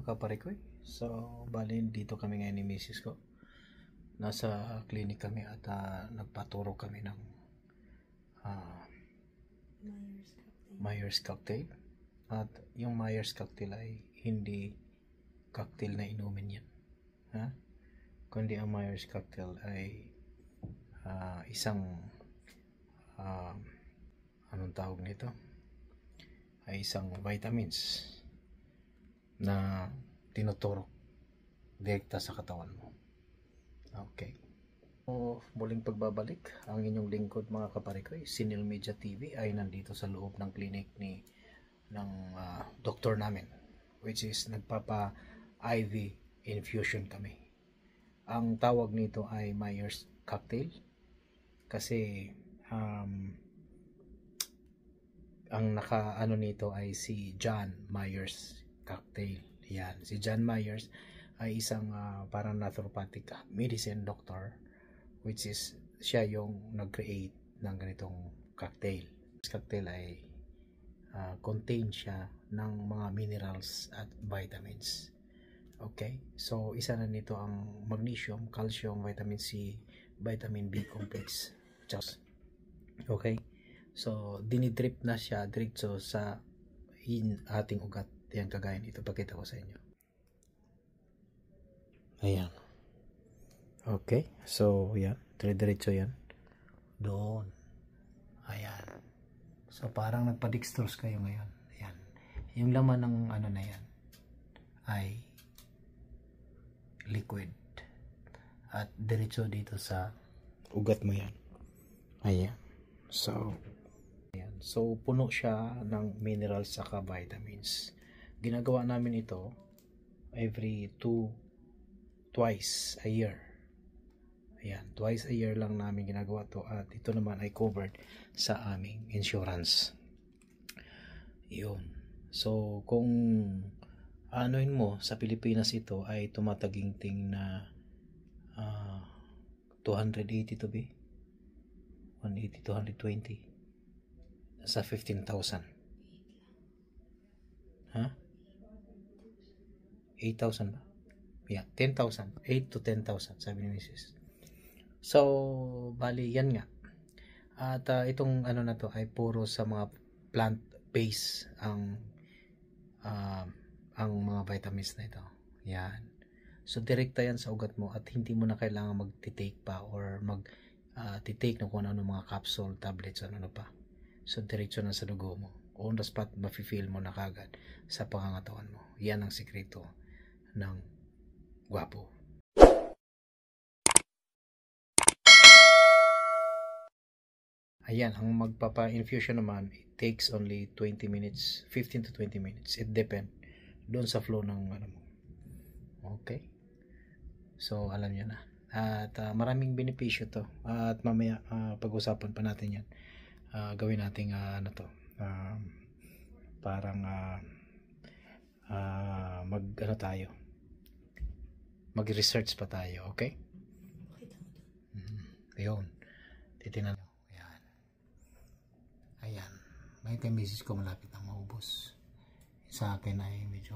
kaparikoy. So, bali dito kami ngayon ni Mrs. ko. Nasa clinic kami at nagpaturo kami ng Myers cocktail. At yung Myers cocktail ay hindi cocktail na inumin yan. Kundi ang Myers cocktail ay isang anong tawag nito? Ay isang vitamins na tinuturok direkta sa katawan mo. Okay. So, muling pagbabalik, ang inyong lingkod mga kaparikoy, Sinil Media TV ay nandito sa loob ng clinic ng doktor namin, which is nagpapa-IV infusion kami. Ang tawag nito ay Myers cocktail kasi ang naka-ano nito ay si John Myers cocktail. Yan, si John Myers ay isang parang naturopathic medicine doctor, which is siya yung nag-create ng ganitong cocktail. This cocktail ay contain siya ng mga minerals at vitamins. Okay, so isa na nito ang magnesium, calcium, vitamin C, vitamin B complex. Okay, so dinidrip na siya diretso sa ating ugat. Yan, kagaya nito, pakita ko sa inyo. Ayan. Okay, so yan, diretso yan doon. Ayan, so parang nagpa-dextrose kayo ngayon. Ayan, yung laman ng ano na yan ay liquid at diretso dito sa ugat mo yan. Ayan, so ayan, so puno siya ng minerals saka vitamins. Ginagawa namin ito every twice a year. Ayan, twice a year lang namin ginagawa to, at ito naman ay covered sa aming insurance. Yun. So kung anuin mo, sa Pilipinas ito ay tumataginting na 280 to be 180 to 120 sa 15,000. 8,000 ba? Yeah, 10,000. 8 to 10,000 sabi ni Mrs. So, bali yan nga. At itong ano na to ay puro sa mga plant base ang mga vitamins na ito. Yan. So, direkta yan sa ugat mo at hindi mo na kailangan mag-take pa or mag-take na kung ano mga capsule, tablets, ano pa. So, diretso na sa dugo mo. On the spot, mafe-feel mo na kagad sa pangangatawan mo. Yan ang sikreto ng gwapo. Ayan, ang magpapa-infusion naman, it takes only 20 minutes, 15 to 20 minutes. It depends doon sa flow ng ano mo. Okay? So, alam nyo na. At maraming benepisyo to. At mamaya, pag-usapan pa natin yan. Gawin natin ano to. Parang ano tayo, mag-research pa tayo. Okay? Ayun, titingnan. Ayan, may misis ko malapit na maubos. Sa akin ay medyo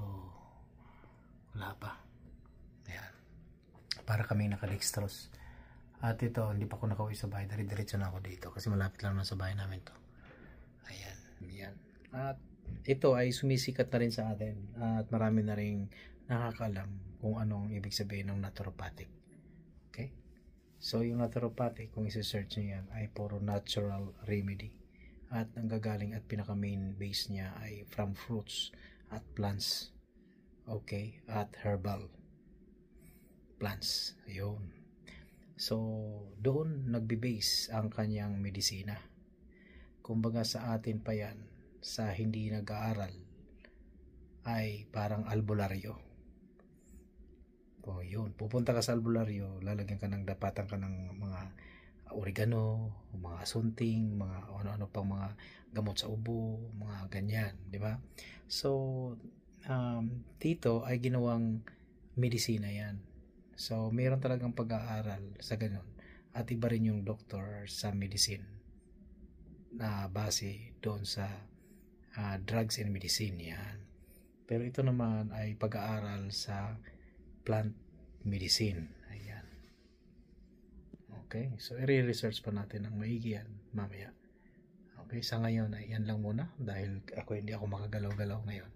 wala pa. Ayan, para kaming naka-dextrose. At ito, hindi pa ako nakauwi sa bahay, diretso na ako dito kasi malapit lang na sa bahay namin to. Ayan, yan. At ito ay sumisikat na rin sa atin at marami na rin nakakaalam kung anong ibig sabihin ng naturopathic. Okay? So yung naturopathic, kung isi-search nyo yan, ay puro natural remedy. At ang gagaling at pinaka main base niya ay from fruits at plants. Okay? At herbal plants. Ayun. So doon nagbe-base ang kanyang medisina. Kumbaga sa atin pa yan, sa hindi nag-aaral, ay parang albularyo. O yun, pupunta ka sa albularyo, lalagyan ka ng dapatan ka ng mga oregano, mga asunting, mga ano-ano pang mga gamot sa ubo, mga ganyan, di ba? So, dito ay ginawang medisina yan. So, mayroon talagang pag-aaral sa ganun. At iba rin yung doctor sa medicine na base doon sa drugs and medicine yan. Pero ito naman ay pag-aaral sa plant medicine. Ayan. Okay, so i-research pa natin ang maigi yan mamaya. Okay, sa ngayon ay yan lang muna dahil hindi ako makagalaw-galaw ngayon.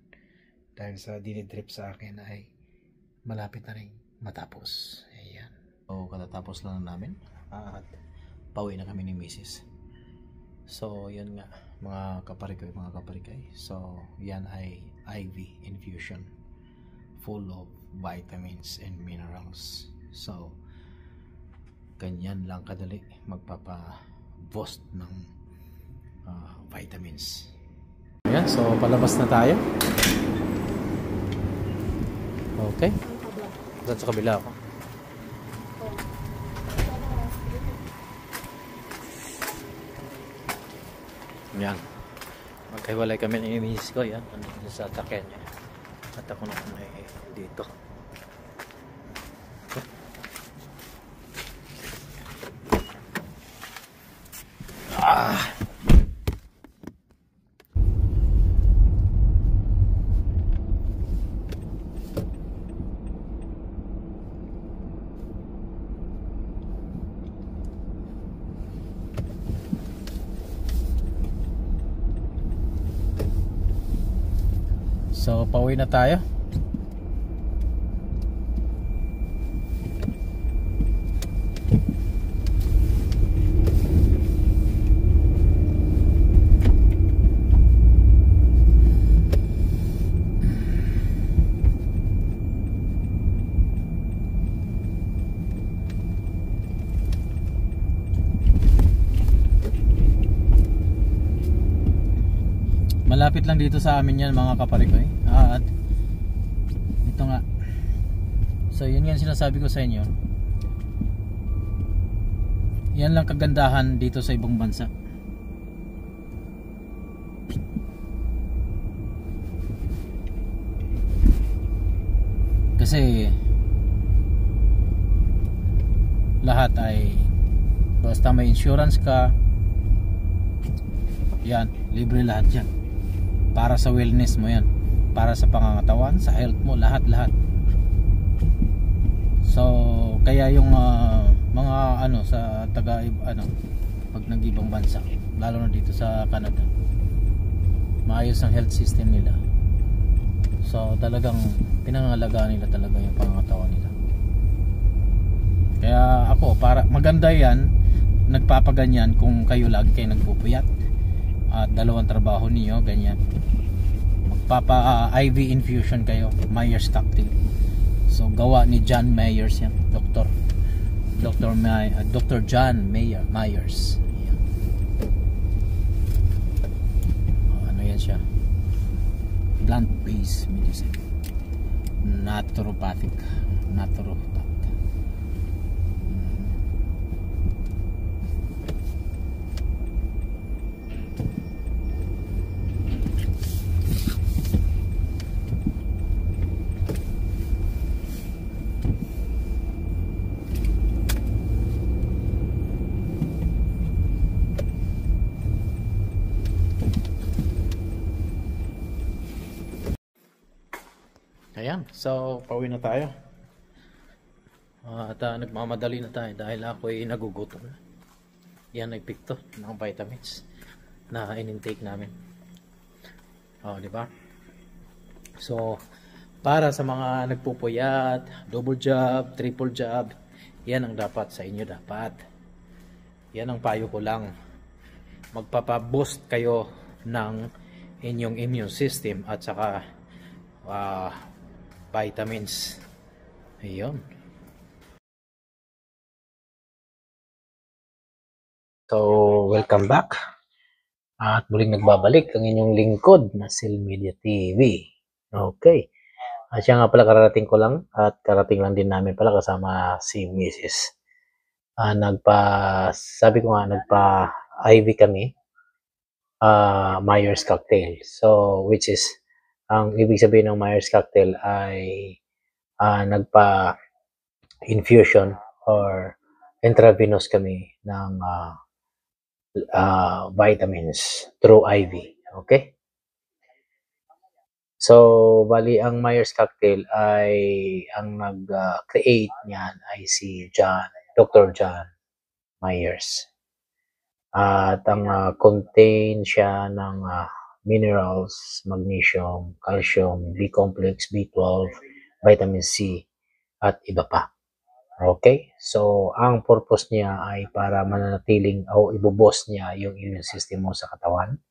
Dahil sa dinidrip sa akin ay malapit na rin matapos. Ayan. So, katatapos lang namin at pauwi na kami ni Mrs. So, yan nga mga kaparikoy. So, yan ay IV infusion full of vitamins and minerals. So, ganyan lang kadali magpapa-boost ng vitamins. Ayan, so palabas na tayo. Okay. Doon sa kabila ako. Yan. Magkahiwalay kami ng misis ko. Yan. Ano sa takyan niya. At ako na dito. So, pauwi na tayo. Malapit lang dito sa amin yan mga kaparikoy. At ito nga. So yun yan sinasabi ko sa inyo. Yan lang kagandahan dito sa ibang bansa. Kasi lahat ay basta may insurance ka, yan, libre lahat yan. Para sa wellness mo yan, para sa pangangatawan, sa health mo, lahat. So kaya yung mga sa pag nag-ibang bansa, lalo na dito sa Canada, maayos ang health system nila. So talagang pinangalagaan nila talaga yung pangangatawan nila. Kaya ako, para maganda yan, nagpapaganyan kung kayo lagi kayo nagpupuyat at dalawang trabaho niyo, ganyan. Magpapa IV infusion kayo, Myers cocktail. So gawa ni John Myers yan, Dr. John Myers. Yan. Ano yan siya? Plant-based medicine. Naturopath. Ayan, so pauwi na tayo. At nagmamadali na tayo dahil ako ay nagugutom na. Yan, nagpikto ng vitamins na in-intake namin. Di ba? So, para sa mga nagpupuyat, double job, triple job, yan ang dapat sa inyo dapat. Yan ang payo ko lang. Magpapa-boost kayo ng inyong immune system at saka vitamins. Ayun. So, welcome back. At muling nagbabalik ang inyong lingkod na Sil Media TV. Okay. At siya nga pala, karating ko lang at karating lang din namin pala kasama si Mrs. Sabi ko nga, nagpa-IV kami. Myers cocktail. So, which is, ang ibig sabihin ng Myers cocktail ay nagpa-infusion or intravenous kami ng vitamins through IV. Okay? So, bali ang Myers cocktail ay ang nag-create niyan ay si Dr. John Myers. At ang contain siya ng minerals, magnesium, calcium, B-complex, B12, vitamin C, at iba pa. Okay? So, ang purpose niya ay para mananatiling o ibubos niya yung immune system mo sa katawan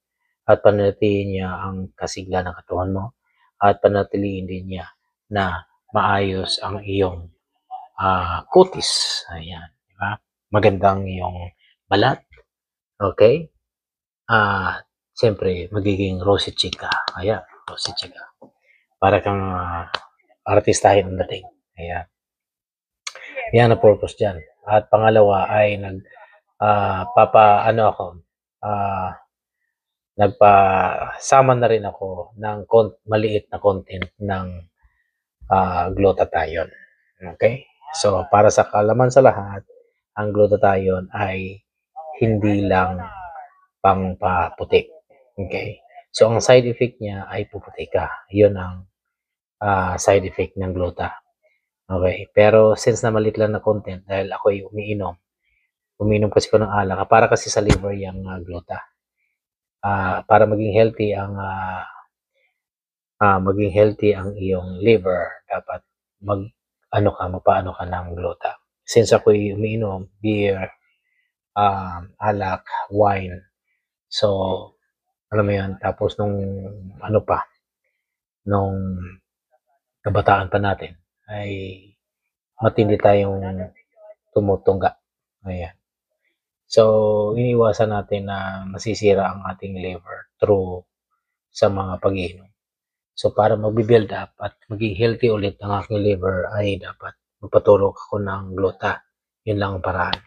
at panatilihin niya ang kasigla ng katawan mo at panatilihin din niya na maayos ang iyong kutis. Ayan, di ba? Magandang iyong balat. Okay? Siyempre, magiging rosy cheek ka. Ayan, rosy cheek ka. Para kang artistahin ang dating. Ayan. Yan ang purpose dyan. At pangalawa ay nagpasama na rin ako ng maliit na content ng glutathione. Okay? So, para sa kalaman sa lahat, ang glutathione ay hindi lang pangpaputi. Okay? So, ang side effect niya ay puputi ka. Yun ang side effect ng gluta. Okay? Pero since na maliit lang na content, dahil ako ay umiinom kasi ko ng alak, para kasi sa liver yung gluta. Para maging healthy ang iyong liver, dapat magpaano ka ng gluta. Since ako'y umiinom beer, alak, wine, so alam mo yan, tapos nung kabataan pa natin ay matindi tayong tumutungga. Ayan. So, iniwasan natin na masisira ang ating liver through sa mga pag-iinom. So, para mag-build up at maging healthy ulit ang aking liver ay dapat magpatulog ako ng gluta. Yun lang ang paraan.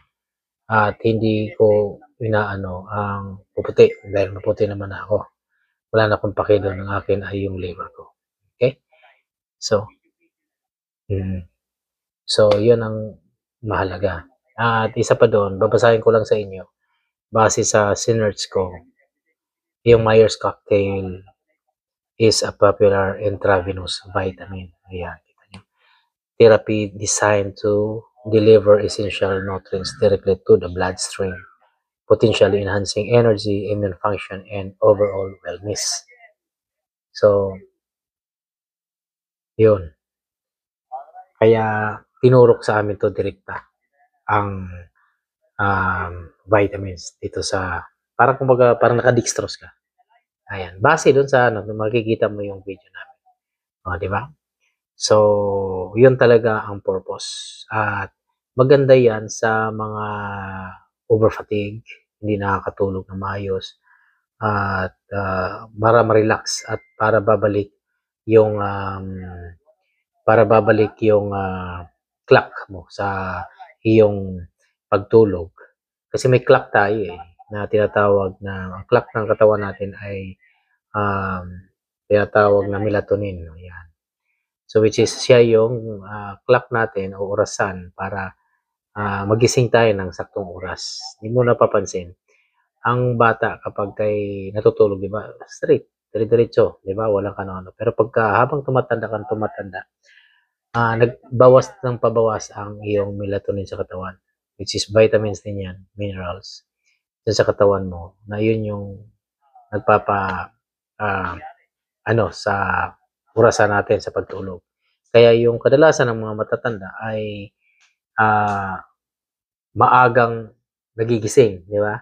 At hindi ko ang puputi dahil maputi naman ako. Wala na akong pakido ng akin ay yung liver ko. Okay? So, yun ang mahalaga. At isa pa doon, babasahin ko lang sa inyo, base sa sinerch ko, yung Myers cocktail is a popular intravenous vitamin. Ayan, kita nyo. Therapy designed to deliver essential nutrients directly to the bloodstream, potentially enhancing energy, immune function, and overall wellness. So, yun. Kaya, tinurok sa amin to direkta ang vitamins dito sa, parang nakadextrose ka. Ayan, base doon sa makikita mo yung video namin. Di ba? So, yun talaga ang purpose. At maganda yan sa mga overfatigue, hindi nakakatulog na maayos, at para ma-relax at para babalik yung clock mo sa iyong pagtulog. Kasi may clock tayo na tinatawag na ang clock ng katawan natin ay tinatawag na melatonin. Ayan. So which is siya yung clock natin o orasan para magising tayo ng saktong oras. Hindi mo napapansin. Ang bata kapag natutulog, di ba? Straight, dire-diretso, di ba? Walang ano-ano. Pero habang tumatanda, nagbawas ng pabawas ang iyong melatonin sa katawan, which is vitamins din yan, minerals, sa katawan mo, na yun yung sa orasan natin sa pagtulog. Kaya yung kadalasan ng mga matatanda ay maagang nagigising, di ba?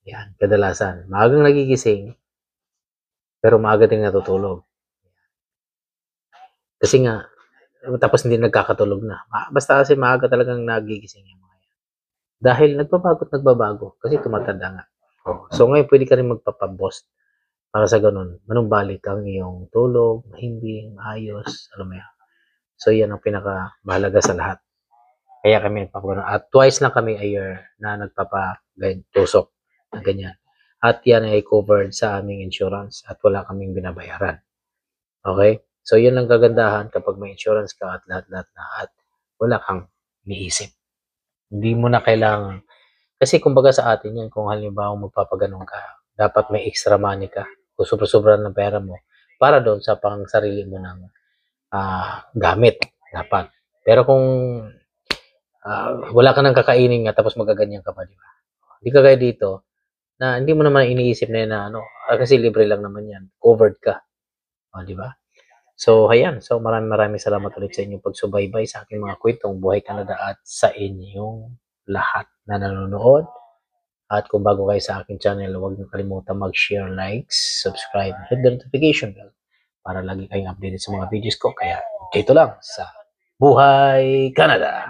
Yan, kadalasan. Maagang nagigising, pero maaga din natutulog. Kasi nga, tapos hindi nagkakatulog na. Basta kasi maaga talagang nagigising yung mga yan. Dahil nagbabago. Kasi tumatanda nga. So ngayon, pwede ka rin magpapaboost para sa ganun. Manumbalik ang iyong tulog, mahimbing, maayos, alam mo yan. So yan ang pinakamahalaga sa lahat. Kaya kami nagpapagano. At twice lang kami a year na nagpapatusok na ganyan. At yan ay covered sa aming insurance at wala kaming binabayaran. Okay? So, yun ang kagandahan kapag may insurance ka at lahat-lahat na at wala kang iniisip. Hindi mo na kailangan. Kasi kumbaga sa atin yan, kung halimbawa magpapaganong ka, dapat may extra money ka. Kung sobra-sobra ng pera mo, para doon sa pang sarili mo ng gamit dapat. Pero kung wala ka nang kakainin nga tapos magaganyan ka pa, di ba? Hindi kagaya dito na hindi mo naman iniisip na yun na ano, kasi libre lang naman yan. Covered ka. Di ba? So, ayan. So, maraming salamat ulit sa inyong pagsubaybay sa aking mga kwentong Buhay Canada at sa inyong lahat na nanonood. At kung bago kayo sa aking channel, huwag niyo kalimutan mag-share, likes, subscribe, hit the notification bell para lagi kayong updated sa mga videos ko. Kaya dito lang sa Buhay Canada.